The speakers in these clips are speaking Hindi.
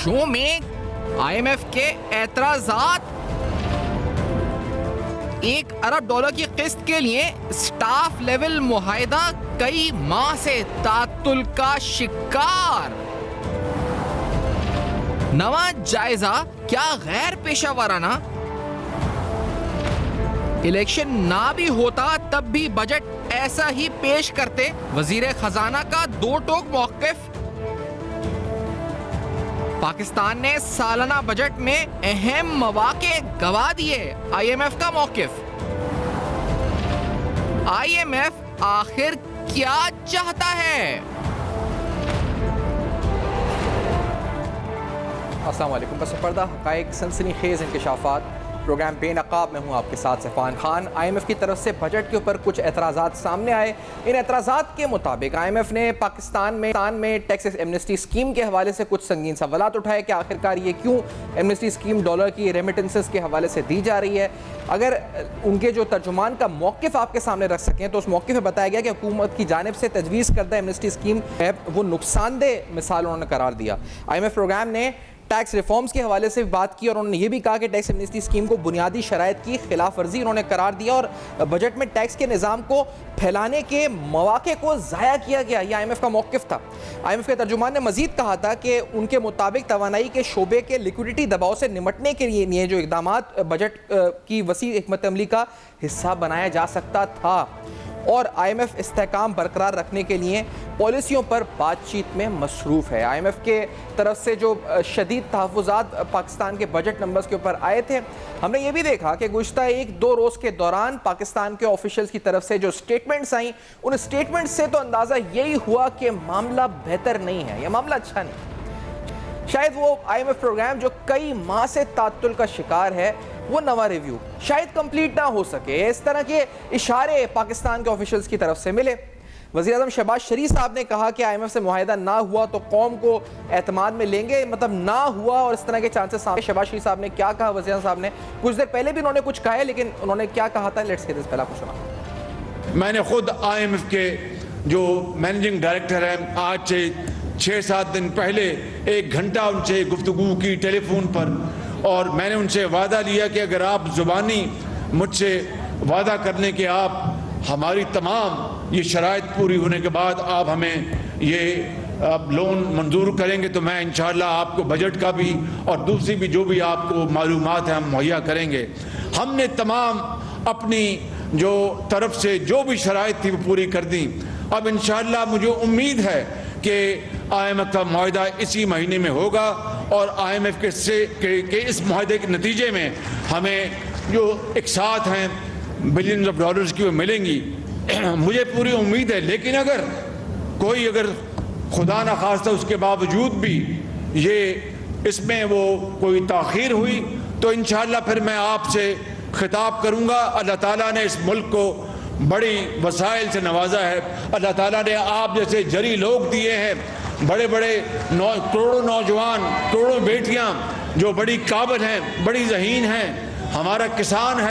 शो में IMF के एतराजात, $1 अरब की किस्त के लिए स्टाफ लेवल मुआहदा कई माह से तातुल का शिकार। नवा जायजा क्या गैर पेशावराना? इलेक्शन ना भी होता तब भी बजट ऐसा ही पेश करते वजीर खजाना का दो टोक मौकिफ। पाकिस्तान ने सालाना बजट में अहम मौके गवा दिए, IMF का मौकिफ। IMF आखिर क्या चाहता है? अस्सलाम वालेकुम। पस पर्दा हक़ाइक़, सनसनीखेज़ इंकशाफात, प्रोग्राम बेनकाब में हूँ आपके साथ सफ़ान खान। IMF की तरफ से बजट के ऊपर कुछ एतराज़ात सामने आए। इन एतराज़ात के मुताबिक IMF ने पाकिस्तान में टैक्स एमनेस्टी स्कीम के हवाले से कुछ संगीन सवालात उठाए कि आखिरकार ये क्यों एमनेस्टी स्कीम डॉलर की रेमिटेंसेस के हवाले से दी जा रही है। अगर उनके जो तर्जुमान का मौक़िफ़ आपके सामने रख सकें तो उस मौक़िफ़ में बताया गया कि हुकूमत की जानिब से तजवीज़ करदा एमनेस्टी स्कीम है वो नुकसानदेह मिसाल उन्होंने करार दिया। IMF प्रोग्राम ने टैक्स रिफॉर्म्स के हवाले से बात की और उन्होंने ये भी कहा कि टैक्स एमनेस्टी स्कीम को बुनियादी शराइत की खिलाफ वर्जी उन्होंने करार दिया और बजट में टैक्स के निज़ाम को फैलाने के मौके को ज़ाया किया गया। यह IMF का मौक़िफ़ था। IMF के तर्जुमान ने मज़ीद कहा था कि उनके मुताबिक तवानाई के शोबे के लिक्विडिटी दबाव से निमटने के लिए जो इक़दामात बजट की वसी हिकमत अमली का हिस्सा बनाया जा सकता था और IMF इस्तेहकाम बरकरार रखने के लिए पॉलिसियों पर बातचीत में मसरूफ़ है। IMF के तरफ से जो शदीद तहफ़्फ़ुज़ात पाकिस्तान के बजट नंबर्स के ऊपर आए थे, हमने ये भी देखा कि गुज़श्ता 1-2 रोज़ के दौरान पाकिस्तान के ऑफिशियल्स की तरफ से जो स्टेटमेंट्स आई, उन स्टेटमेंट्स से तो अंदाज़ा यही हुआ कि मामला बेहतर नहीं है, यह मामला अच्छा नहीं। शायद वो IMF प्रोग्राम जो कई माह से तात्तुल का शिकार है, वो नवा रिव्यू शायद कंप्लीट ना हो सके। इस तरह के इशारे पाकिस्तान के ऑफिशियल्स की तरफ से मिले। वज़ीर-ए-आज़म शहबाज शरीफ साहब ने कहा कि IMF से मुआहिदा ना हुआ तो कौम को एतमाद में लेंगे, मतलब ना हुआ और इस तरह के चांसेस सामने। शहबाज शरीफ साहब ने क्या कहा, वज़ीर-ए-आज़म साहब ने कुछ देर पहले भी उन्होंने कुछ कहा है, लेकिन उन्होंने क्या कहा था, लेट्स हियर दिस। पहला कुछ सुना। मैंने खुद IMF के जो मैनेजिंग डायरेक्टर हैं, आज से 6-7 दिन पहले 1 घंटा उनसे गुफ्तगू की टेलीफोन पर और मैंने उनसे वादा लिया कि अगर आप ज़ुबानी मुझसे वादा करने के आप हमारी तमाम ये शराइत पूरी होने के बाद आप हमें ये लोन मंजूर करेंगे तो मैं इंशाअल्लाह आपको बजट का भी और दूसरी भी जो भी आपको मालूमात है हम मुहैया करेंगे। हमने तमाम अपनी जो तरफ से जो भी शराइत थी वो पूरी कर दी। अब इंशाअल्लाह मुझे उम्मीद है कि IMF का मुआहिदा इसी महीने में होगा और IMF के इस मुआहिदे के नतीजे में हमें जो एक साथ हैं बिलियंस ऑफ डॉलर्स की वो मिलेंगी, मुझे पूरी उम्मीद है। लेकिन अगर खुदा न खास्ता उसके बावजूद भी ये इसमें वो कोई ताख़ीर हुई तो इंशाअल्लाह फिर मैं आपसे खिताब करूँगा। अल्लाह ताला ने इस मुल्क को बड़ी वसाइल से नवाजा है। अल्लाह ताला ने आप जैसे जरी लोग दिए हैं, बड़े बड़े करोड़ों नौजवान, करोड़ों बेटियां जो बड़ी काबिल हैं, बड़ी ज़हीन हैं, हमारा किसान है।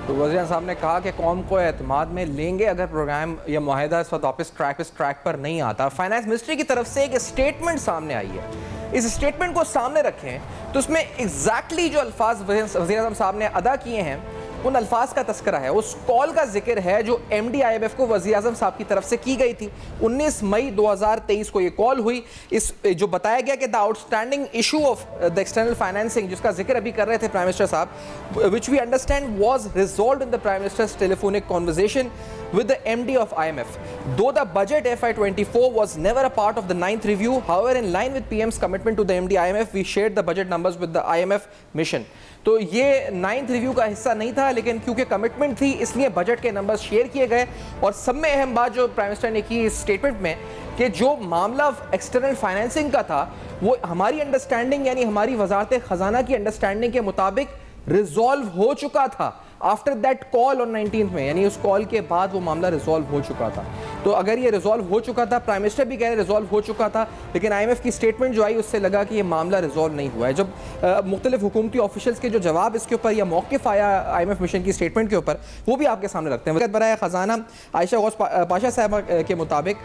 तो वज़ीर साहब ने कहा कि कौम को एतमाद में लेंगे अगर प्रोग्राम या मुआहिदा इस वक्त वापस ट्रैक पर नहीं आता। फाइनेंस मिनिस्ट्री की तरफ से एक स्टेटमेंट सामने आई है। इस स्टेटमेंट को सामने रखें तो उसमें एग्जैक्टली जो अल्फाज वज़ीर आज़म साहब ने अदा किए हैं उन अल्फाज का तस्करा है, उस कॉल का जिक्र है जो MD IMF को वज़ीर आज़म साहब की तरफ से की गई थी। 19 मई 2023 को ये कॉल हुई। इस जो बताया गया कि the outstanding issue of the external financing, जिसका जिक्र अभी कर रहे थे प्राइम मिनिस्टर साहब, which we understand was resolved in the prime minister's telephonic conversation with the MD of IMF. Though the budget FY24 was never a part of the 9th review, however, in line with PM's commitment to the MD IMF, we shared the budget numbers with the IMF mission. तो ये 9th रिव्यू का हिस्सा नहीं था, लेकिन क्योंकि कमिटमेंट थी इसलिए बजट के नंबर्स शेयर किए गए। और सब में अहम बात जो प्राइम मिनिस्टर ने की इस स्टेटमेंट में कि जो मामला एक्सटर्नल फाइनेंसिंग का था वो हमारी अंडरस्टैंडिंग यानी हमारी वजारत खजाना की अंडरस्टैंडिंग के मुताबिक रिजॉल्व हो चुका था। After that call on 19th में, यानी उस कॉल के बाद वो मामला रिजॉल्व हो चुका था। तो अगर ये रिजॉल्व हो चुका था, प्राइम मिनिस्टर भी कह रहे रिजॉल्व हो चुका था, लेकिन IMF की स्टेटमेंट जो आई उससे लगा कि ये मामला रिजॉल्व नहीं हुआ है। जब मुख्तलिफ हुकूमती ऑफिशियल्स के जो जवाब इसके ऊपर या मौक़िफ़ आया IMF मिशन की स्टेटमेंट के ऊपर, वो भी आपके सामने रखते हैं। वक़्त बराए ख़जाना आयशा गौस पाशा साहबा के मुताबिक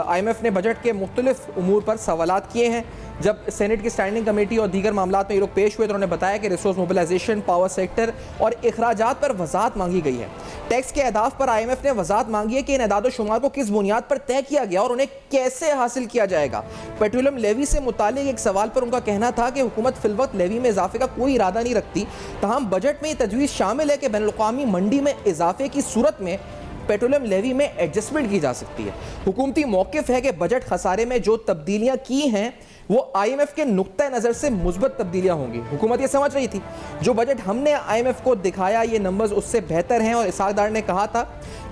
IMF ने बजट के मुख्तलिफ उमूर पर सवालात किए हैं। जब सेनेट की स्टैंडिंग कमेटी और दीगर मामलात में ये लोग पेश हुए तो उन्होंने बताया कि रिसोर्स मोबिलाइजेशन, पावर सेक्टर और अखराजात पर वजाहत मांगी गई है। टैक्स के अहदाफ पर IMF ने वजाहत मांगी है कि इन अदाद शुमार को किस बुनियाद पर तय किया गया और उन्हें कैसे हासिल किया जाएगा। पेट्रोलियम लेवी से मुतालिक एक सवाल पर उनका कहना था कि हुकूमत फिलवक्त लेवी में इजाफे का कोई इरादा नहीं रखती, तहम बजट में ये तजवीज़ शामिल है कि बैनुल-अक़वामी मंडी में इजाफे की सूरत में पेट्रोलियम लेवी में एडजस्टमेंट की जा सकती है। हुकूमती मौक़िफ़ है कि बजट खसारे में जो तब्दीलियाँ की हैं वो IMF के नुक्ता नज़र से मुस्बत तब्दीलियाँ होंगी। हुकूमत ये समझ रही थी जो बजट हमने IMF को दिखाया ये नंबर्स उससे बेहतर हैं, और इसाक डार ने कहा था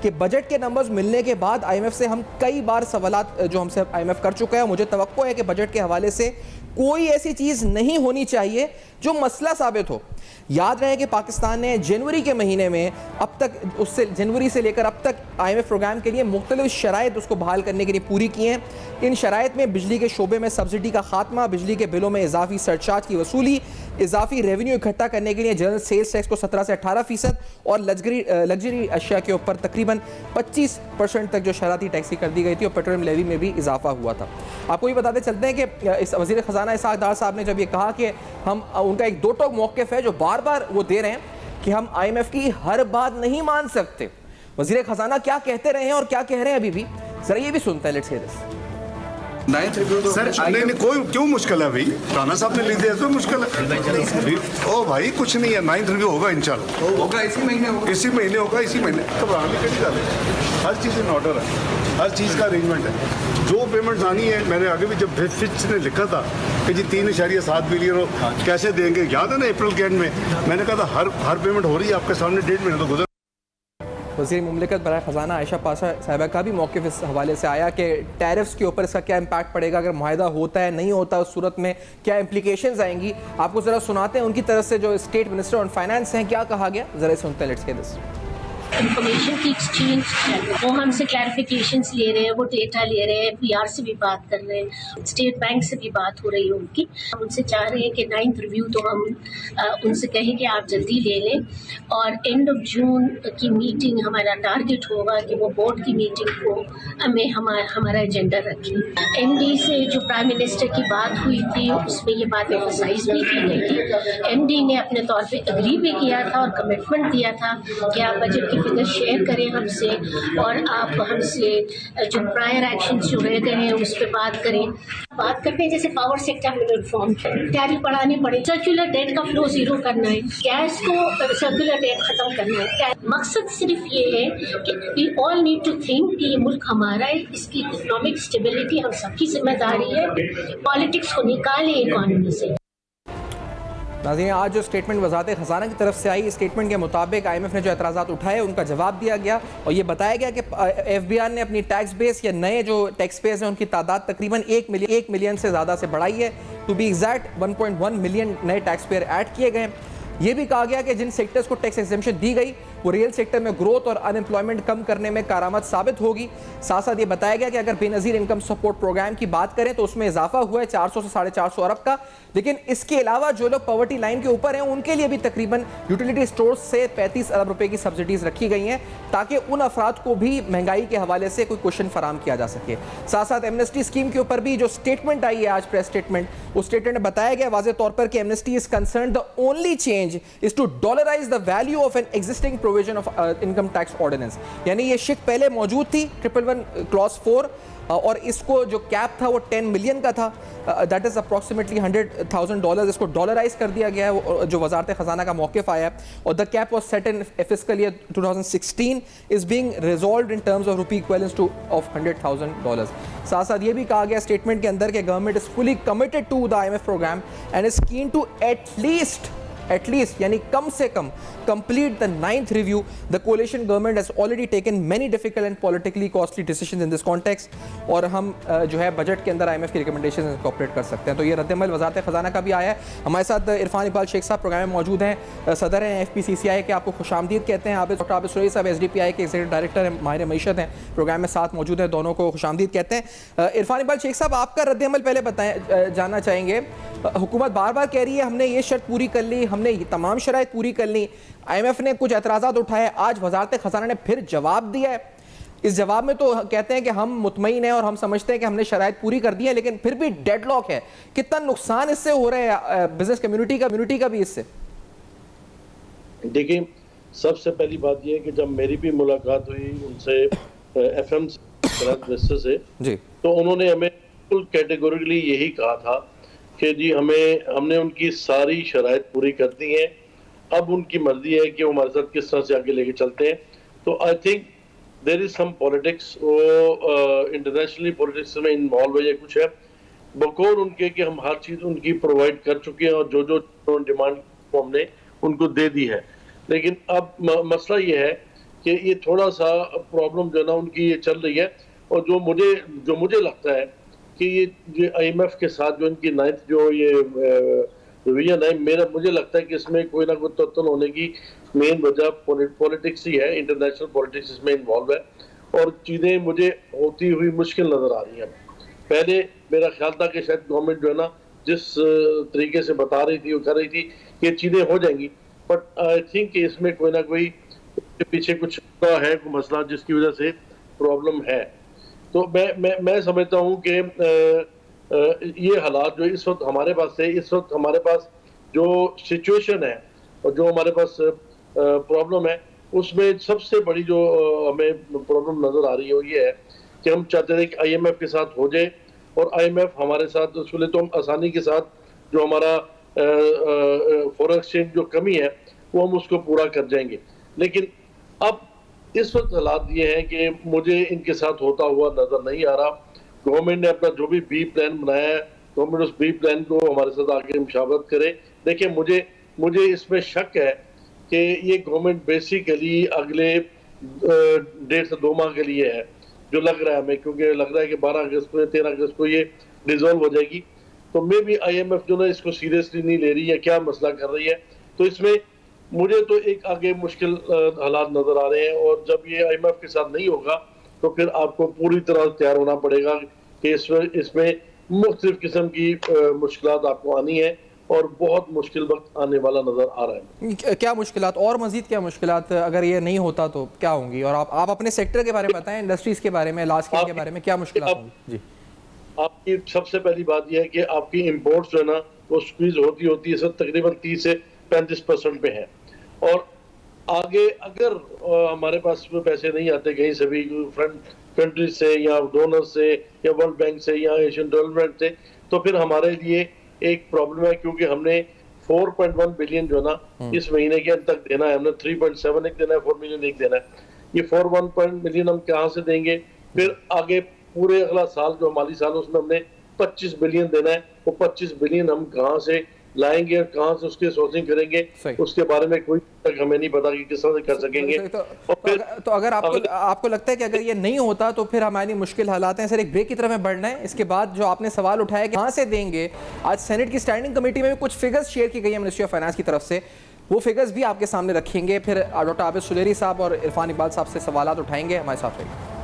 कि बजट के नंबर्स मिलने के बाद IMF से हम कई बार सवालात जो हमसे IMF कर चुका है। मुझे तवक्को है कि बजट के हवाले से कोई ऐसी चीज़ नहीं होनी चाहिए जो मसला साबित हो। याद रहे कि पाकिस्तान ने जनवरी के महीने में अब तक उससे जनवरी से लेकर अब तक IMF प्रोग्राम के लिए मुख्तलिफ शराइत उसको बहाल करने के लिए पूरी की हैं। इन शराइत में बिजली के शोबे में सब्सिडी का खात्मा, बिजली के बिलों में इजाफी सरचार्ज की वसूली, इजाफी रेवेन्यू इकट्ठा करने के लिए जनरल सेल्स टैक्स को 17 से 18% और लग्जरी अशिया के ऊपर तकरीबन 25% तक जो शराती टैक्स की कर दी गई थी, और पेट्रोलियम लेवी में भी इजाफा हुआ था। आपको ये बताते चलते हैं कि इस वज़ीर ख़जाना इसाक डार साहब ने जब ये कहा कि हम उनका एक दो टोक मौक़िफ़ है जो बार बार वो दे रहे हैं कि हम IMF की हर बात नहीं मान सकते। वज़ीर ख़जाना क्या कहते रहे हैं और क्या कह रहे हैं अभी भी, ज़रा ये भी सुनते हैं। Let's hear this. सर नहीं कोई क्यों मुश्किल है भाई, राना साहब ने लिख दिया तो मुश्किल है। ओ भाई कुछ नहीं है, 9th रिव्यू होगा इंशाल्लाह, होगा इसी महीने होगा, इसी महीने होगा, इसी महीने। घबराने की गल है, हर चीज़ इन ऑर्डर है, हर चीज़ का अरेंजमेंट है। जो पेमेंट आनी है, मैंने आगे भी जब फिच ने लिखा था कि जी 3.7 बिलियन कैसे देंगे, याद है ना अप्रैल के एंड में मैंने कहा था हर पेमेंट हो रही है आपके सामने, 1.5 महीने तो गुजर। वज़ीर मुमलिकत बराए ख़जाना आयशा पाशा साहिबा का भी मौक़िफ़ इस हवाले से आया कि टैरिफ्स के ऊपर इसका क्या इम्पैक्ट पड़ेगा, अगर मुआहिदा होता है नहीं होता उस सूरत में क्या इम्प्लीकेशंस आएंगी। आपको ज़रा सुनाते हैं उनकी तरफ से जो स्टेट मिनिस्टर ऑन फाइनेंस हैं क्या कहा गया, ज़रा सुनते हैं। Let's hear this. इंफॉर्मेशन की एक्सचेंज, वो हमसे क्लैरिफिकेशंस ले रहे हैं, वो डेटा ले रहे हैं, PR से भी बात कर रहे हैं, स्टेट बैंक से भी बात हो रही है उनकी। हम उनसे चाह रहे हैं कि 9th रिव्यू तो हम उनसे कहें कि आप जल्दी ले लें, और एंड ऑफ जून की मीटिंग हमारा टारगेट होगा कि वो बोर्ड की मीटिंग को हमें हमारा एजेंडा रखें। MD से जो प्राइम मिनिस्टर की बात हुई थी उसमें ये बात एम्फसाइज भी की गई थी। MD ने अपने तौर पर एग्री भी किया था और कमिटमेंट दिया था कि आप बजट फिगर शेयर करें हमसे, और आप हमसे जो प्रायर एक्शन जो रह गए हैं उस पर बात करें। बात करते हैं जैसे पावर सेक्टर में रिफॉर्म, टैरिफ बढ़ाने पड़े, सर्कुलर डेट का फ्लो जीरो करना है, गैस को सर्कुलर डेट खत्म करना है। मकसद सिर्फ ये है कि we all need to think कि ये मुल्क हमारा है, इसकी इकोनॉमिक स्टेबिलिटी हम सबकी जिम्मेदारी है, पॉलिटिक्स को निकालें इकोनॉमी से। नाज़रीन, आज जो स्टेटमेंट वज़ारत ख़ज़ाना की तरफ से आई, स्टेटमेंट के मुताबिक IMF ने जो एतराज़ात उठाए उनका जवाब दिया गया, और ये बताया गया कि FBR ने अपनी टैक्स बेस या नए जो टैक्स पेयर्स हैं उनकी तादाद तकरीबन 1 मिलियन से ज़्यादा से बढ़ाई है। टू बी एग्जैक्ट 1.1 मिलियन नए टैक्स पेयर ऐड किए गए। ये भी कहा गया कि जिन सेक्टर्स को टैक्स एग्जेम्पशन दी गई वो रियल सेक्टर में ग्रोथ और अनएम्प्लॉयमेंट कम करने में कारआमद साबित होगी। साथ साथ ये बताया गया कि अगर बेनज़ीर इनकम सपोर्ट प्रोग्राम की बात करें तो उसमें इजाफा हुआ है 400 से 450 अरब का, लेकिन इसके अलावा जो लोग पॉवर्टी लाइन के ऊपर हैं उनके लिए भी तकरीबन यूटिलिटी स्टोर्स से 35 अरब रुपए की सब्सिडीज़ रखी गई हैं ताकि उन अफराद को भी महंगाई के हवाले से कोई क्वेश्चन फराम किया जा सके। साथ साथ एमनेस्टी स्कीम के ऊपर भी जो स्टेटमेंट आई है आज प्रेस स्टेटमेंट, उस स्टेटमेंट में बताया गया वाज़ेह तौर पर कि amnesty is concern the only change is to dollarise the value of an existing provision of income tax ordinance. यानी ये शिक पहले मौजूद थी 111 क्लॉज 4 और इसको जो कैप था वो 10 मिलियन का था, दैट इज़ अप्रॉक्सीमेटली $100,000। इसको डॉलराइज कर दिया गया है जो वजारत ख़जाना का मौक़िफ़ आया है, और the cap was set in fiscal year 2016 is being resolved in terms of rupee equivalence two of $100,000। साथ साथ ये भी कहा गया स्टेटमेंट के अंदर कि government is fully committed to the IMF programme and is keen to at least at least यानी कम से कम complete the 9th review. The coalition government has already taken many difficult and politically costly decisions in this context, और हम जो है बजट के अंदर IMF की रिकमेंडेशन इंकॉर्पोरेट कर सकते हैं. तो ये रद्दमल वज़ारत ख़जाना का भी आया है. हमारे साथ इरफान इकबाल शेख साहब प्रोग्राम में मौजूद हैं, सदर हैं FPCCI के, आपको खुशामदीद कहते हैं. डॉक्टर आबिद सुरैई साहब SDPI के एग्जीक्यूटिव डायरेक्टर हैं, माहिर मईशत हैं, प्रोग्राम में साथ मौजूद हैं. दोनों को खुशामदीद कहते हैं. इरफान इकबाल शेख साहब, आपका रद्दमल पहले बताएं, जानना चाहेंगे. हुकूमत बार बार कह रही है हमने ये शर्त पूरी कर ली, हमने ये तमाम शराइत पूरी कर ली. IMF ने कुछ एतराज़ात उठाए, आज वज़ारत ख़जाना ने फिर जवाब दिया है. इस जवाब में तो कहते हैं कि हम मुतमईन हैं और हम समझते हैं कि हमने शराइत पूरी कर दी है, लेकिन फिर भी डेडलॉक है. कितना नुकसान इससे हो रहा है बिजनेस कम्युनिटी का भी इससे? देखिए, सबसे पहली बात यह है कि जब मेरी भी मुलाकात हुई उनसे FM से जी, तो उन्होंने हमें बिल्कुल कैटेगोरिकली यही कहा था कि जी हमने उनकी सारी शराइत पूरी कर दी है, अब उनकी मर्जी है कि वो हमारे साथ किस तरह से आगे लेके चलते हैं. तो I think there is some politics, वो इंटरनेशनली पॉलिटिक्स में इन्वॉल्व है या कुछ है, बकौल उनके कि हम हर चीज़ उनकी प्रोवाइड कर चुके हैं और जो डिमांड को हमने उनको दे दी है. लेकिन अब मसला ये है कि ये थोड़ा सा प्रॉब्लम जो है ना उनकी ये चल रही है, और जो मुझे लगता है कि ये IMF के साथ जो इनकी 9th जो ये रिवीजन है, मुझे लगता है कि इसमें कोई ना कोई तत्ल होने की मेन वजह पॉलिटिक्स ही है. इंटरनेशनल पॉलिटिक्स इसमें इन्वॉल्व है और चीज़ें मुझे होती हुई मुश्किल नज़र आ रही हैं. पहले मेरा ख्याल था कि शायद गवर्नमेंट जो है ना जिस तरीके से बता रही थी, वो कर रही थी कि चीज़ें हो जाएंगी, बट आई थिंक कि इसमें कोई ना कोई पीछे कुछ है मसला जिसकी वजह से प्रॉब्लम है. तो मैं समझता हूँ कि ये हालात जो इस वक्त हमारे पास है, इस वक्त हमारे पास जो सिचुएशन है और जो हमारे पास प्रॉब्लम है, उसमें सबसे बड़ी जो हमें प्रॉब्लम नज़र आ रही है वो ये है कि हम चाहते थे कि IMF के साथ हो जाए और IMF हमारे साथ उसके तो हम आसानी के साथ जो हमारा फॉरेन एक्सचेंज जो कमी है वो हम उसको पूरा कर जाएंगे. लेकिन अब इस वक्त हालात ये हैं कि मुझे इनके साथ होता हुआ नजर नहीं आ रहा. गवर्नमेंट ने अपना जो भी बी प्लान बनाया है, गवर्नमेंट उस बी प्लान को हमारे साथ आगे मुशावरत करे. देखिए, मुझे इसमें शक है कि ये गवर्नमेंट बेसिकली अगले 1.5 से 2 माह के लिए है, जो लग रहा है हमें, क्योंकि लग रहा है कि 12 अगस्त को या 13 अगस्त को ये डिसॉल्व हो जाएगी. तो मे भी IMF जो ना इसको सीरियसली नहीं ले रही है, क्या मसला कर रही है. तो इसमें मुझे तो एक आगे मुश्किल हालात नजर आ रहे हैं, और जब ये IMF के साथ नहीं होगा तो फिर आपको पूरी तरह तैयार होना पड़ेगा कि इसमें मुख्तलिफ किस्म की मुश्किलात आपको आनी है और बहुत मुश्किल वक्त आने वाला नजर आ रहा है. क्या मुश्किलात और मजीद क्या मुश्किलात अगर ये नहीं होता तो क्या होंगी? और आप अपने सेक्टर के बारे में बताएं, इंडस्ट्रीज के बारे में, लार्ज स्केल के बारे में क्या मुश्किलात होंगी? जी, आपकी सबसे पहली बात यह है कि आपकी इम्पोर्ट्स जो है ना वो स्क्वीज होती है, तकरीबन 30 से 35% पे है. और आगे अगर हमारे पास पैसे नहीं आते कहीं से भी, फ्रंट कंट्रीज से या डोनर से या वर्ल्ड बैंक से या एशियन डेवलपमेंट से, तो फिर हमारे लिए एक प्रॉब्लम है, क्योंकि हमने 4.1 बिलियन जो ना इस महीने के अंत तक देना है. हमने 3.7 एक देना है, 4 मिलियन एक देना है. ये 4.1 मिलियन हम कहाँ से देंगे? फिर आगे पूरे अगला साल जो माली साल उसमें हमने 25 बिलियन देना है. वो 25 बिलियन हम कहाँ से लाएंगे और कहाँ से उसके सोर्सिंग करेंगे, उसके बारे में कोई तक हमें नहीं पता कि किस तरह से कर सकेंगे. तो अगर आपको लगता है कि अगर ये नहीं होता तो फिर हमारी मुश्किल हालात हैं. सर, एक ब्रेक की तरफ में बढ़ना है. इसके बाद जो आपने सवाल उठाया कि कहाँ से देंगे, आज सेनेट की स्टैंडिंग कमेटी में भी कुछ फिगर्स शेयर की गई है मिनिस्ट्री ऑफ फाइनेंस की तरफ से, वो फिगर्स भी आपके सामने रखेंगे. फिर डॉक्टर आबिद सुरैई साहब और इरफान इकबाल साहब से सवाल उठाएंगे. हमारे साथ रहिए.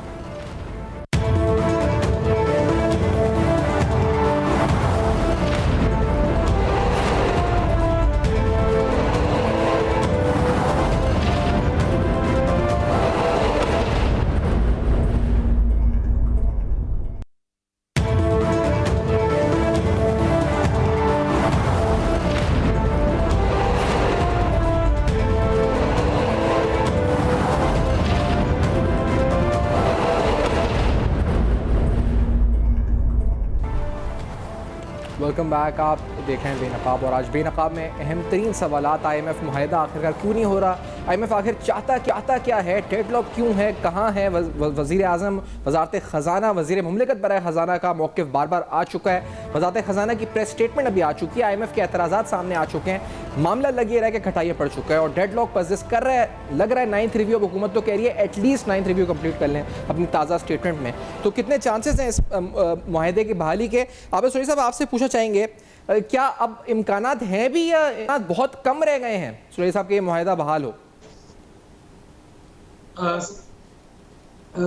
Welcome back. आप देख रहे हैं बेनकाब, और आज बेनकाब में अहम तरीन सवालात IMF मुआहदा आखिरकार क्यों नहीं हो रहा, IMF आखिर चाहता क्या है, डेडलॉक क्यों है, कहाँ है वज़ीर आज़म, वज़ारत ख़ज़ाना, वज़ीर मुमलिकत बराए ख़ज़ाना का मौक़िफ़ बार बार आ चुका है, वज़ारत ख़ज़ाना की प्रेस स्टेटमेंट अभी आ चुकी है, IMF के एतराज़ात सामने आ चुके हैं, मामला लग ये रहा है कि खटाइयाँ पड़ चुका है और डेडलॉक परसिस्ट कर रहा है। लग रहा है 9th रिव्यू, अब हुकूमत तो कह रही है एटलीस्ट 9th रिव्यू कंप्लीट कर लें अपनी ताज़ा स्टेटमेंट में। तो कितने चांसेस हैं इस मुआहदे की बहाली के? आप सुनील साहब आपसे पूछना चाहेंगे क्या अब इम्कानात हैं भी या बहुत कम रह गए हैं सुनील साहब के ये मुआहदा बहाल हो?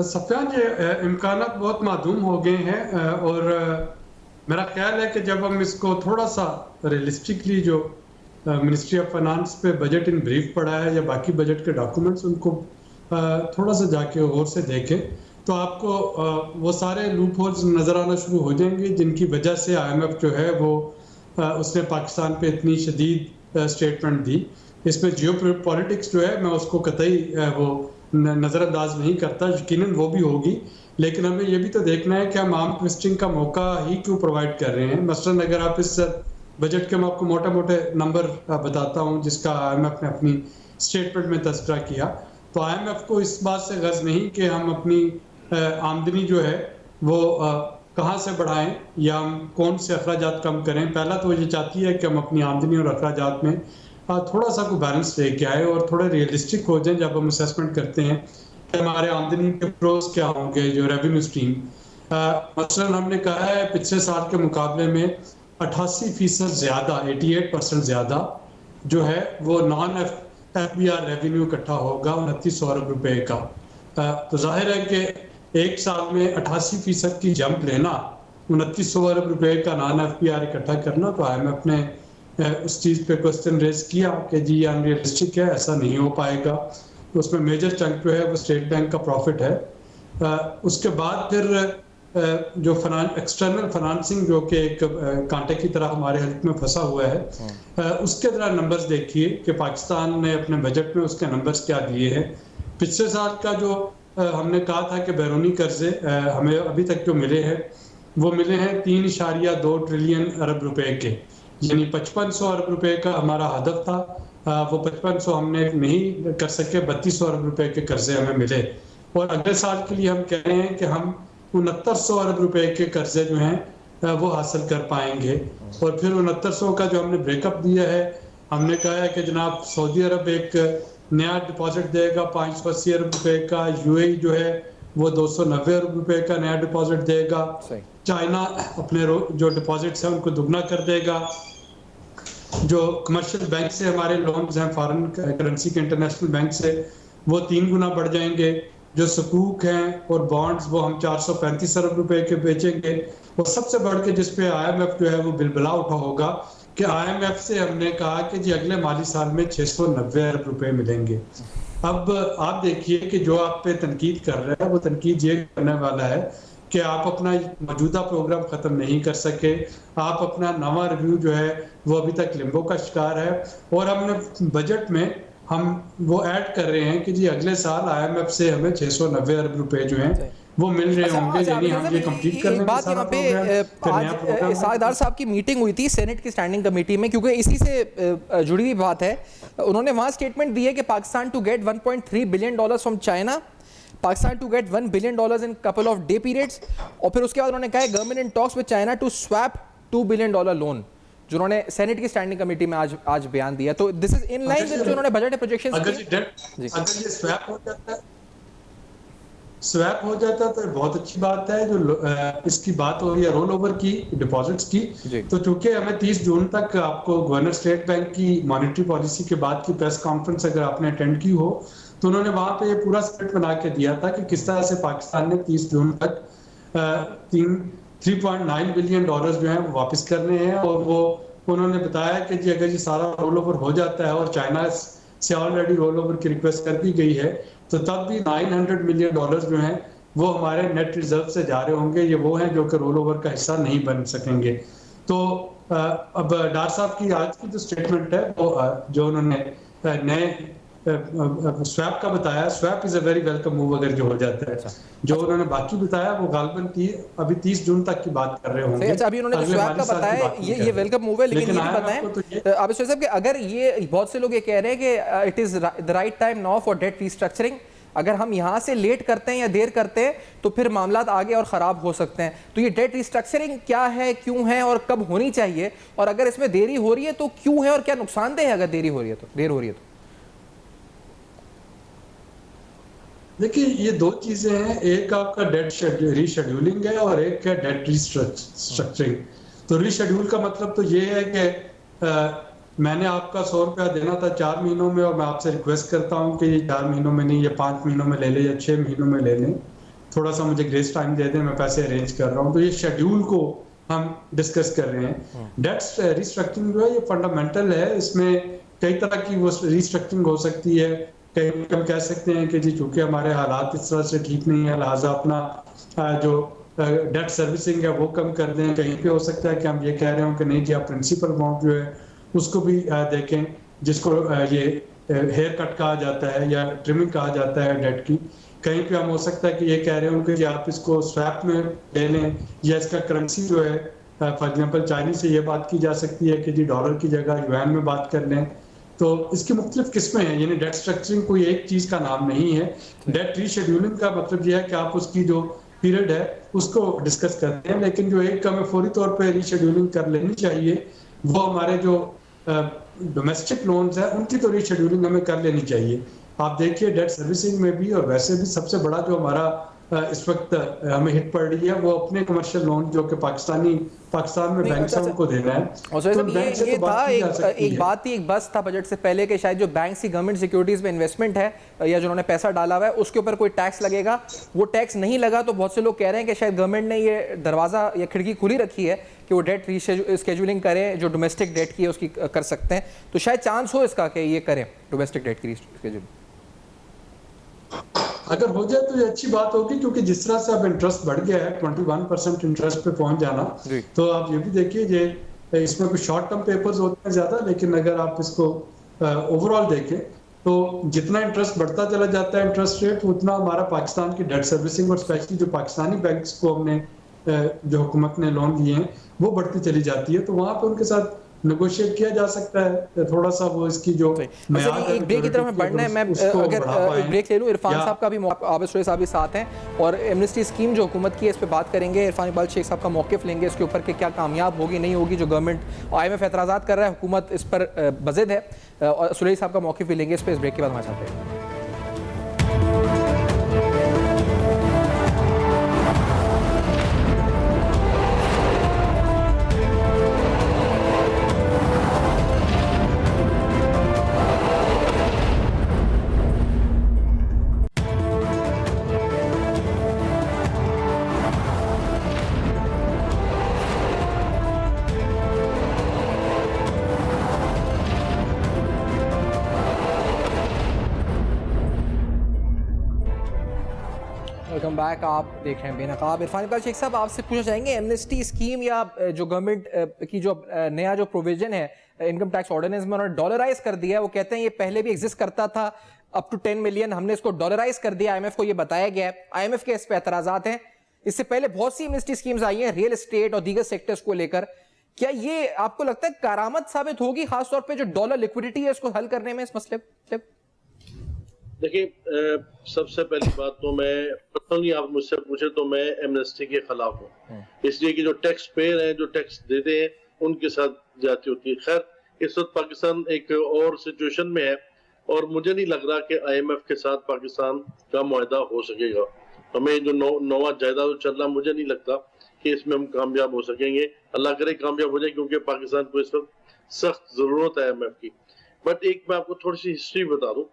सफियान, ये इम्कानात बहुत मादूम हो गए हैं और मेरा ख्याल है कि जब हम इसको थोड़ा सा रियलिस्टिकली जो मिनिस्ट्री ऑफ फाइनेंस पे बजट इन ब्रीफ पढ़ा है या बाकी बजट के डॉक्यूमेंट्स उनको थोड़ा सा जाके और से देखें तो आपको वो सारे लूप होल्स नज़र आना शुरू हो जाएंगे जिनकी वजह से IMF जो है वो उसने पाकिस्तान पे इतनी शदीद स्टेटमेंट दी। इसमें जियोपॉलिटिक्स जो है मैं उसको कतई वो नज़रअंदाज नहीं करता, यकीनन वो भी होगी, लेकिन हमें ये भी तो देखना है कि हम आर्म ट्विस्टिंग का मौका ही क्यों प्रोवाइड कर रहे हैं। मसलन अगर आप इस बजट के मैं आपको मोटे मोटे नंबर बताता हूँ जिसका IMF ने अपनी स्टेटमेंट में तज़किरा किया, तो IMF को इस बात से गर्ज नहीं कि हम अपनी आमदनी जो है वो कहाँ से बढ़ाएं या हम कौन से अखराजात कम करें। पहला तो ये चाहती है कि हम अपनी आमदनी और अखराजात में थोड़ा सा कोई बैलेंस लेके आए और थोड़े रियलिस्टिक हो जाए जब हम असेसमेंट करते हैं कि हमारे आमदनी के प्रोस क्या होंगे, जो रेवेन्यू स्ट्रीम। मसलन हमने कहा है पिछले साल के मुकाबले में 88% ज़्यादा, 88% ज़्यादा जो है वो नॉन FBR रेवेन्यू इकट्ठा होगा 2900 अरब रुपए का। तो जाहिर है कि एक साल में 88% की जंप लेना, 2900 अरब रुपए का नॉन FBR इकट्ठा करना, तो IMF ने उस चीज़ पे क्वेश्चन रेज किया कि जी ये अनरियलिस्टिक है, ऐसा नहीं हो पाएगा। तो उसमें मेजर चंक जो है वो स्टेट बैंक का प्रॉफिट है। उसके बाद फिर जो एक्सटर्नल फाइनेंसिंग जो कि एक कांटे की तरह हमारे हेल्थ में फंसा हुआ है, उसके तरह नंबर्स देखिए कि पाकिस्तान ने अपने बजट में उसके नंबर्स क्या दिए हैं। पिछले साल का जो हमने कहा था कि बैरूनी कर्जे हमें अभी तक जो मिले हैं वो मिले हैं 3.2 ट्रिलियन अरब रुपए के, यानी 5500 अरब रुपए का हमारा हदफ था, वो 5500 हमने नहीं कर सके, 3200 अरब रुपए के कर्जे हमें मिले। और अगले साल के लिए हम कह रहे हैं कि हम 6900 अरब रुपए के कर्जे जो हैं वो हासिल कर पाएंगे। और फिर 6900 का जो हमने ब्रेकअप दिया है, हमने कहा है कि जनाब सऊदी अरब एक नया डिपॉजिट देगा 580 अरब रुपए का, UAE जो है वो 290 अरब रुपए का नया डिपॉजिट देगा, चाइना अपने जो डिपॉजिट्स हैं उनको दुगना कर देगा, जो कमर्शियल बैंक से हमारे लोन्स हैं फॉरेन करेंसी के इंटरनेशनल बैंक से वो 3 गुना बढ़ जाएंगे, जो सकूक हैं और बॉन्ड्स वो हम 435 अरब रुपए के बेचेंगे। और सबसे बढ़ के जिस पे IMF जो है वो बिलबिला उठा होगा कि IMF से हमने कहा कि जी अगले माली साल में 690 अरब रुपए मिलेंगे। अब आप देखिए कि जो आप पे तनकीद कर रहे हैं वो तनकीद ये करने वाला है कि आप अपना मौजूदा प्रोग्राम ख़त्म नहीं कर सके, आप अपना नवा रिव्यू जो है वो अभी तक लिम्बो का शिकार है। और हमने बजट में हम वो ऐड कर रहे हैं कि जी अगले साल IMF से हमें 690 अरब रुपए जो हैं वो मिल रहे होंगे, यानी हम ये कंप्लीट करने बात यहाँ पे आज इसाकदार साहब की मीटिंग हुई थी सेनेट की स्टैंडिंग कमेटी में, क्योंकि इसी से जुड़ी हुई बात है। उन्होंने वहाँ स्टेटमेंट दी है कि Pakistan to get $1.3 billion from China, Pakistan to get $1 billion in couple of day periods. और फिर उसके बाद उन्होंने कहा है government in talks with China to swap $2 billion loan, जो उन्होंने सेनेट की स्टैंडिंग कमेटी में आज बयान दिया। तो this is in line with जो उन्होंने बजट प्रोजेक्शंस अगर ये स्वैप हो जाता है तो बहुत अच्छी बात है। जो इसकी बात हो रही है रोल ओवर की, डिपॉजिट्स की, तो चूंकि हमें 30 जून तक आपको गवर्नर स्टेट बैंक की मॉनेटरी पॉलिसी के बाद की प्रेस कॉन्फ्रेंस अगर आपने अटेंड की हो तो उन्होंने वहां पे पूरा स्क्रिप्ट बना के दिया था कि किस तरह से पाकिस्तान ने 30 जून तक 3.9 बिलियन डॉलर्स जो है वो वापस करने हैं। और वो उन्होंने बताया कि जी अगर ये सारा रोल ओवर हो जाता है और चाइना से ऑलरेडी रोल ओवर की रिक्वेस्ट कर दी गई है तो तब भी $900 मिलियन जो हैं वो हमारे नेट रिजर्व से जा रहे होंगे। ये वो हैं जो कि रोल ओवर का हिस्सा नहीं बन सकेंगे। तो अब डार साहब की आज की जो स्टेटमेंट है वो जो उन्होंने नए स्वैप का बताया, swap is a very welcome move अगर जो हो जाता है। जो उन्होंने बाकी बताया वो गालबन अभी 30 जून तक की बात कर रहे होंगे। अच्छा, अभी उन्होंने स्वैप का बताया, ये वेलकम मूव है, लेकिन ये भी बताएं आप साहब कि अगर ये बहुत से लोग ये कह रहे हैं कि it is the right time now for debt restructuring, अगर हम यहां से लेट करते हैं या देर करते हैं तो फिर मामला आगे और खराब हो सकते हैं। तो ये डेट रिस्ट्रक्चरिंग क्या है, क्यों है और कब होनी चाहिए, और अगर इसमें देरी हो रही है तो क्यों है और क्या नुकसानदेह है अगर देर हो रही है तो? देखिए, ये दो चीजें हैं, एक आपका डेट रीशेड्यूलिंग है और एक है डेट रिस्ट्रक्चरिंग। तो रीशेड्यूल का मतलब तो ये है कि मैंने आपका 100 रुपया देना था 4 महीनों में और मैं आपसे रिक्वेस्ट करता हूं कि ये 4 महीनों में नहीं, ये 5 महीनों में ले लें या 6 महीनों में ले लें, थोड़ा सा मुझे ग्रेस टाइम दे दें, मैं पैसे अरेंज कर रहा हूं। तो ये शेड्यूल को हम डिस्कस कर रहे हैं। डेट रिस्ट्रक्चरिंग जो है ये फंडामेंटल है, इसमें कई तरह की वो रिस्ट्रक्चरिंग हो सकती है। कहीं हम कह सकते हैं कि जी चूंकि हमारे हालात इस तरह से ठीक नहीं है, लिहाजा अपना जो डेट सर्विसिंग है वो कम कर दें। कहीं पे हो सकता है कि हम ये कह रहे हो कि नहीं जी आप प्रिंसिपल अमाउंट जो है उसको भी देखें, जिसको ये हेयर कट कहा जाता है या ट्रिमिंग कहा जाता है डेट की। कहीं पे हम हो सकता है कि ये कह रहे हो कि आप इसको स्वैप में ले लें या इसका करेंसी जो है, फॉर एग्जांपल चाइनीज से ये बात की जा सकती है कि जी डॉलर की जगह युआन में बात कर लें। तो इसकी मुख्तलिफ किस्में हैं, यानी डेट स्ट्रक्चरिंग कोई एक चीज का नाम नहीं है। डेट रीशेड्यूलिंग का मतलब यह है कि आप उसकी जो पीरियड है उसको डिस्कस करते हैं, लेकिन जो एक हमें फौरी तौर पर रीशेड्यूलिंग कर लेनी चाहिए वो हमारे जो डोमेस्टिक लोन्स हैं उनकी तो रीशेड्यूलिंग हमें कर लेनी चाहिए। आप देखिए डेट सर्विसिंग में भी और वैसे भी सबसे बड़ा जो हमारा इस वक्त हमें हिट पड़ रही है वो अपने कमर्शियल लोन जो कि पाकिस्तान में बैंक से उनको देना है। और तो ये था एक बात थी, एक बस था बजट से पहले कि शायद जो बैंक की गवर्नमेंट सिक्योरिटीज में इन्वेस्टमेंट है या जो उन्होंने पैसा डाला हुआ है उसके ऊपर कोई टैक्स लगेगा। वो टैक्स नहीं लगा तो बहुत से लोग कह रहे हैं कि शायद गवर्नमेंट ने ये दरवाजा या खिड़की खुली रखी है कि वो डेट रीशेड्यूलिंग करें, जो डोमेस्टिक डेट की है उसकी कर सकते हैं। तो शायद चांस हो इसका कि ये करें डोमेस्टिक डेट की रीशेड्यूलिंग। अगर हो जाए तो ये अच्छी बात होगी, क्योंकि जिस तरह से अब इंटरेस्ट बढ़ गया है 21% इंटरेस्ट पे पहुंच जाना, तो आप ये भी देखिए ये इसमें कुछ शॉर्ट टर्म पेपर्स होते हैं ज्यादा, लेकिन अगर आप इसको ओवरऑल देखें तो जितना इंटरेस्ट बढ़ता चला जाता है इंटरेस्ट रेट, उतना हमारा पाकिस्तान की डेट सर्विसिंग और स्पेशली जो पाकिस्तानी बैंक्स को हमने जो हुकूमत ने लोन दिए हैं वो बढ़ती चली जाती है। तो वहां पे उनके साथ नेगोशिएट किया जा सकता है थोड़ा सा, वो इसकी जो एक ब्रेक की तरफ बढ़ना है। मैं अगर एक ब्रेक ले लूं, इरफान साहब का भी आबिद शुरेह साहब भी साथ हैं और एमनेस्टी स्कीम जो हुकूमत की है इस पे बात करेंगे। इरफान इकबाल शेख साहब का मौक़िफ़ लेंगे इसके ऊपर कि क्या कामयाब होगी नहीं होगी। जो गवर्नमेंट IMF एतराज़ात कर रहा है, हुकूमत इस पर बज़िद है, और सुरेह साहब का मौक़िफ़ भी लेंगे इस पर। इस ब्रेक के बाद हमारे साथ हैं। वेलकम बैक, आप देख रहे हैं बेनकाब। इरफान इकबाल शेख साहब, आपसे पूछना चाहेंगे एमनेस्टी स्कीम या जो गवर्नमेंट की जो नया जो प्रोविजन है इनकम टैक्स ऑर्डिनेंस में उन्होंने डॉलराइज कर दिया है। वो कहते हैं ये पहले भी एग्जिस्ट करता था अप टू 10 मिलियन, हमने इसको डॉलराइज कर दिया। IMF को ये बताया गया है, IMF के इस पे एतराजात हैं। इससे पहले बहुत सी एमनेस्टी स्कीम्स आई हैं रियल एस्टेट और दीगर सेक्टर्स को लेकर। क्या ये आपको लगता है कारामद साबित होगी, खासतौर पर जो डॉलर लिक्विडिटी है इसको हल करने में इस मसले? देखिए, सबसे पहली बात तो मैं पर्सनली आप मुझसे पूछे तो मैं एमनेस्टी के खिलाफ हूँ, इसलिए कि जो टैक्स पेयर हैं, जो टैक्स देते हैं, उनके साथ जाती होती है। खैर इस वक्त पाकिस्तान एक और सिचुएशन में है और मुझे नहीं लग रहा कि IMF के साथ पाकिस्तान का मुआहदा हो सकेगा। हमें जो नवा जायदा चल रहा, मुझे नहीं लगता कि इसमें हम कामयाब हो सकेंगे। अल्लाह करे कामयाब हो जाए, क्योंकि पाकिस्तान को इस वक्त सख्त जरूरत है IMF की। बट एक मैं आपको थोड़ी सी हिस्ट्री बता दूं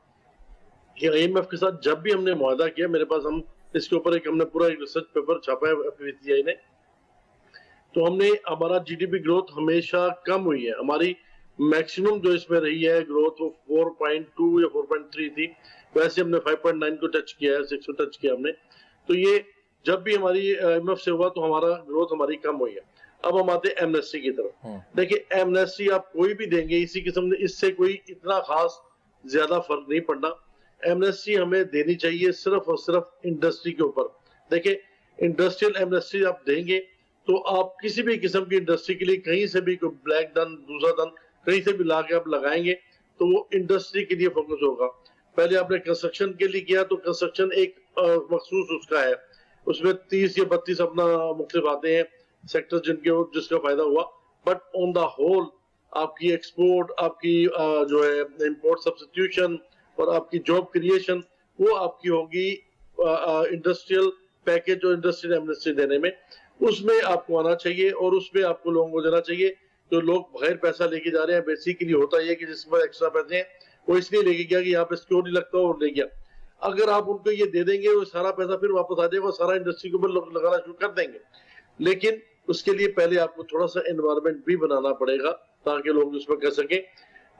कि IMF के साथ जब भी हमने मुआहदा किया, मेरे पास हम इसके ऊपर हमने पूरा एक रिसर्च पेपर छापा है FVCI ने, तो हमने हमारा GDP ग्रोथ हमेशा कम हुई है। हमारी मैक्सिमम जो इसमें रही है ग्रोथ वो 4.2 या 4.3 थी, वैसे हमने 5.9 को टच किया है, 6 को टच किया हमने। तो ये जब भी हमारी IMF से हुआ तो हमारा ग्रोथ हमारी कम हुई है। अब हम आते हैं एमनेस्टी की तरफ। देखिए, एमनेस्टी आप कोई भी देंगे इसी किस्म, इससे कोई इतना खास ज्यादा फर्क नहीं पड़ना। एमनेस्टी हमें देनी चाहिए सिर्फ और सिर्फ इंडस्ट्री के ऊपर। देखिए, इंडस्ट्रियल एमनेस्टी आप देंगे तो आप किसी भी किस्म की इंडस्ट्री के लिए कहीं से भी कोई ब्लैक धन, दूसरा धन कहीं से भी लाके आप लगाएंगे तो वो इंडस्ट्री के लिए फोकस होगा। पहले आपने कंस्ट्रक्शन के लिए किया तो कंस्ट्रक्शन एक मखसूस उसका है, उसमें 30 या 32 अपना मुख्तलिफ आते हैं सेक्टर जिसका फायदा हुआ। बट ऑन द होल आपकी एक्सपोर्ट, आपकी जो है इंपोर्ट सब्स्टिट्यूशन और आपकी जॉब क्रिएशन, वो आपकी होगी इंडस्ट्रियल पैकेज और इंडस्ट्रियल एमनेस्टी देने में। उसमें आपको आना चाहिए और उसमें आपको लोगों को देना चाहिए। जो लोग बगैर पैसा लेके जा रहे हैं, बेसिकली होता है कि जिसके पास एक्स्ट्रा पैसे हैं वो इसलिए लेके गया कि यहाँ पे सिक्योर नहीं लगता और ले गया। अगर आप उनको ये दे देंगे वो सारा पैसा फिर वापस आ जाएगा, सारा इंडस्ट्री के ऊपर लगाना शुरू कर देंगे। लेकिन उसके लिए पहले आपको थोड़ा सा एनवायरनमेंट भी बनाना पड़ेगा ताकि लोग उसमें कर सकें।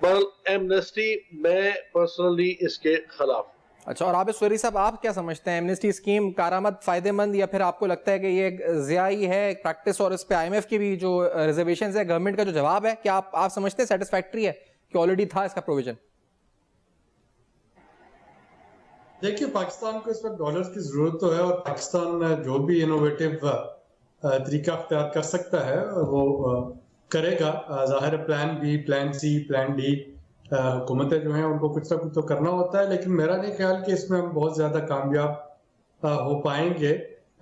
पर एमनेस्टी मैं पर्सनली इसके खिलाफ। अच्छा, और आबिद सुहरी साहब, आप क्या समझते हैं, एमनेस्टी स्कीम कारामद, फायदेमंद, या फिर आपको लगता है कि ये ज़िया ही है प्रैक्टिस और इस पे आईएमएफ की भी जो रिजर्वेशंस है, गवर्नमेंट का जो जवाब है, क्या आप समझते हैं सेटिस्फैक्टरी है कि ऑलरेडी था इसका प्रोविजन? देखिए, पाकिस्तान को इस वक्त डॉलर्स की जरूरत तो है और पाकिस्तान जो भी इनोवेटिव तरीका अख्तियार कर सकता है वो करेगा। जाहिर है plan B, plan C, plan D हुकूमतें जो हैं उनको कुछ ना कुछ तो करना होता है, लेकिन मेरा नहीं ख्याल कि इसमें हम बहुत ज़्यादा कामयाब हो पाएंगे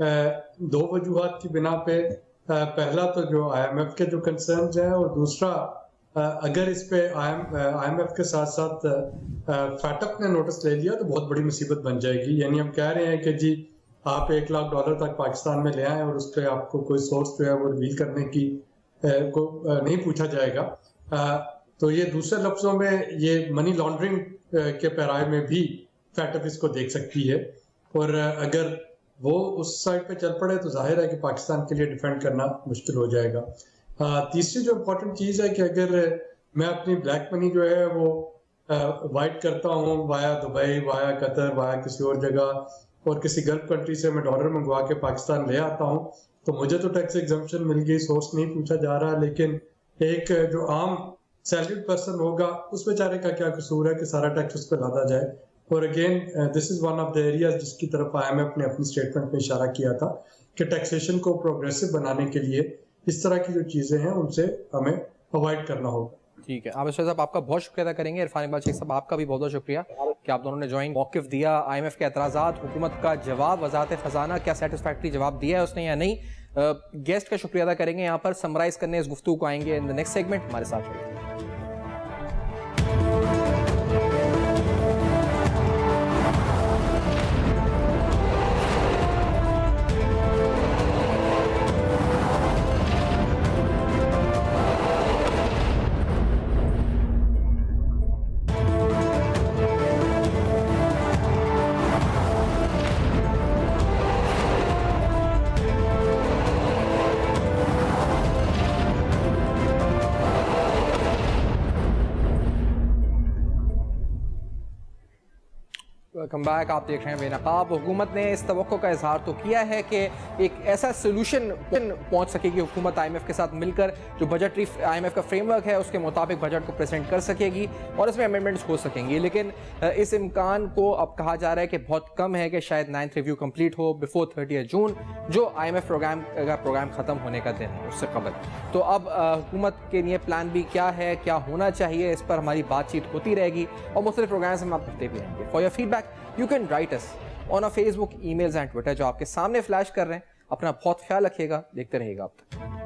दो वजूहात की बिना पे। पहला तो जो आईएमएफ के जो कंसर्न्स हैं, और दूसरा अगर इस पे आईएमएफ के साथ साथ फैटअप ने नोटिस ले लिया तो बहुत बड़ी मुसीबत बन जाएगी। यानी हम कह रहे हैं कि जी आप $1 लाख तक पाकिस्तान में ले आए और उस पर आपको कोई सोर्स जो है वो रिवील करने की को नहीं पूछा जाएगा। तो ये दूसरे लफ्जों में ये मनी लॉन्ड्रिंग के पैराए में भी फैटअप इसको देख सकती है, और अगर वो उस साइड पे चल पड़े तो जाहिर है कि पाकिस्तान के लिए डिफेंड करना मुश्किल हो जाएगा। तीसरी जो इम्पोर्टेंट चीज़ है कि अगर मैं अपनी ब्लैक मनी जो है वो वाइट करता हूँ via Dubai, via Qatar, via किसी और जगह, और किसी गल्फ कंट्री से मैं डॉलर मंगवा के पाकिस्तान ले आता हूँ तो मुझे तो टैक्स एग्जम्पशन मिल गई, सोर्स नहीं पूछा जा रहा। लेकिन एक जो आम सैलरीड पर्सन होगा उस बेचारे का क्या कसूर है कि सारा टैक्स उस पर लादा जाए। और again this is one of the areas जिसकी तरफ आईएमएफ ने अपनी स्टेटमेंट में इशारा किया था कि टैक्सेशन को प्रोग्रेसिव बनाने के लिए इस तरह की जो चीजें हैं उनसे हमें अवॉइड करना होगा। ठीक है, आबिद साहब आपका बहुत शुक्रिया अदा करेंगे। इरफान इकबाल शेख साहब आपका भी बहुत बहुत शुक्रिया कि आप दोनों ने ज्वाइन मौक़िफ़ दिया। आईएमएफ के एतराज़ात, हुकूमत का जवाब, वज़ारत ख़ज़ाना क्या सेटिस्फैक्टरी जवाब दिया है उसने या नहीं। गेस्ट का शुक्रिया अदा करेंगे। यहाँ पर समराइज़ करने इस गुफ्तगू को आएंगे इन द नेक्स्ट सेगमेंट। हमारे साथ रहिए। Welcome back. आप देख रहे हैं बेनकाब। हुकूमत ने इस तवक्को का इजहार तो किया है कि एक ऐसा सोल्यूशन पहुंच सकेगी हुकूमत आईएमएफ के साथ मिलकर जो बजटरी आईएमएफ का फ्रेमवर्क है उसके मुताबिक बजट को प्रेजेंट कर सकेगी और इसमें अमेंडमेंट्स हो सकेंगी। लेकिन इस इम्कान को अब कहा जा रहा है कि बहुत कम है कि शायद 9th रिव्यू कंप्लीट हो बिफोर 30 जून, जो आईएमएफ प्रोग्राम ख़त्म होने का दिन है उससे कबल। तो अब हुकूमत के लिए प्लान बी क्या है, क्या होना चाहिए, इस पर हमारी बातचीत होती रहेगी और मुख्तलिफ प्रोग्राम्स में आप करते भी रहेंगे। For your feedback you can write us on Facebook, emails and Twitter जो आपके सामने फ्लैश कर रहे हैं। अपना बहुत ख्याल रखिएगा, देखते रहिएगा अब तक।